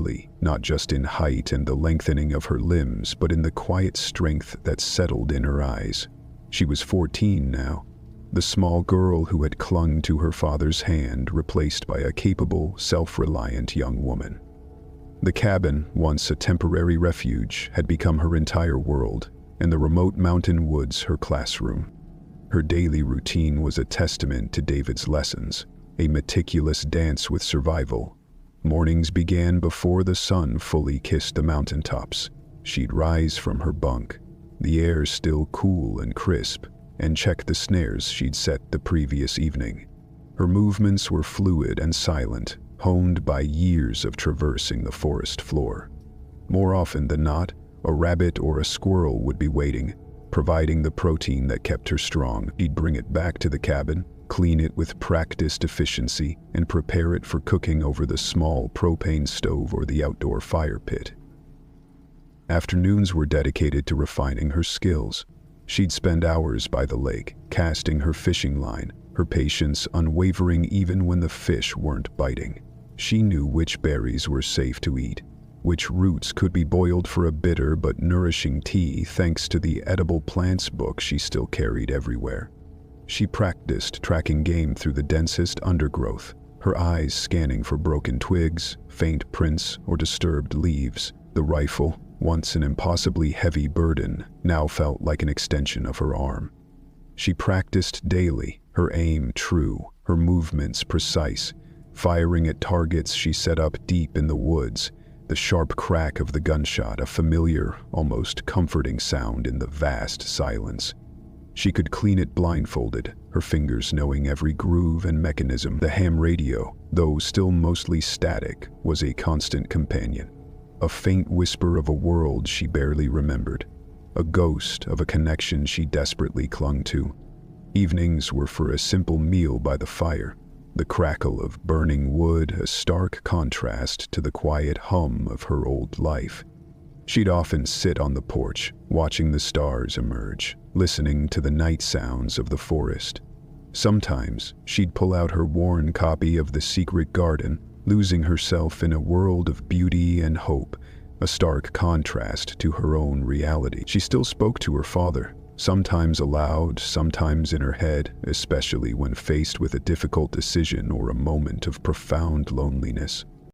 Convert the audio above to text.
clearly, not just in height and the lengthening of her limbs, but in the quiet strength that settled in her eyes. She was 14 now, the small girl who had clung to her father's hand, replaced by a capable, self-reliant young woman. The cabin, once a temporary refuge, had become her entire world, and the remote mountain woods her classroom. Her daily routine was a testament to David's lessons, a meticulous dance with survival. Mornings began before the sun fully kissed the mountaintops. She'd rise from her bunk, the air still cool and crisp, and check the snares she'd set the previous evening. Her movements were fluid and silent, honed by years of traversing the forest floor. More often than not, a rabbit or a squirrel would be waiting, providing the protein that kept her strong. She'd bring it back to the cabin, clean it with practiced efficiency, and prepare it for cooking over the small propane stove or the outdoor fire pit. Afternoons were dedicated to refining her skills. She'd spend hours by the lake, casting her fishing line, her patience unwavering even when the fish weren't biting. She knew which berries were safe to eat, which roots could be boiled for a bitter but nourishing tea thanks to the edible plants book she still carried everywhere. She practiced tracking game through the densest undergrowth, her eyes scanning for broken twigs, faint prints, or disturbed leaves. The rifle, once an impossibly heavy burden, now felt like an extension of her arm. She practiced daily, her aim true, her movements precise, firing at targets she set up deep in the woods, the sharp crack of the gunshot a familiar, almost comforting sound in the vast silence. She could clean it blindfolded, her fingers knowing every groove and mechanism. The ham radio, though still mostly static, was a constant companion. A faint whisper of a world she barely remembered, a ghost of a connection she desperately clung to. Evenings were for a simple meal by the fire, the crackle of burning wood a stark contrast to the quiet hum of her old life. She'd often sit on the porch, watching the stars emerge, listening to the night sounds of the forest. Sometimes she'd pull out her worn copy of The Secret Garden, losing herself in a world of beauty and hope, a stark contrast to her own reality. She still spoke to her father, sometimes aloud, sometimes in her head, especially when faced with a difficult decision or a moment of profound loneliness.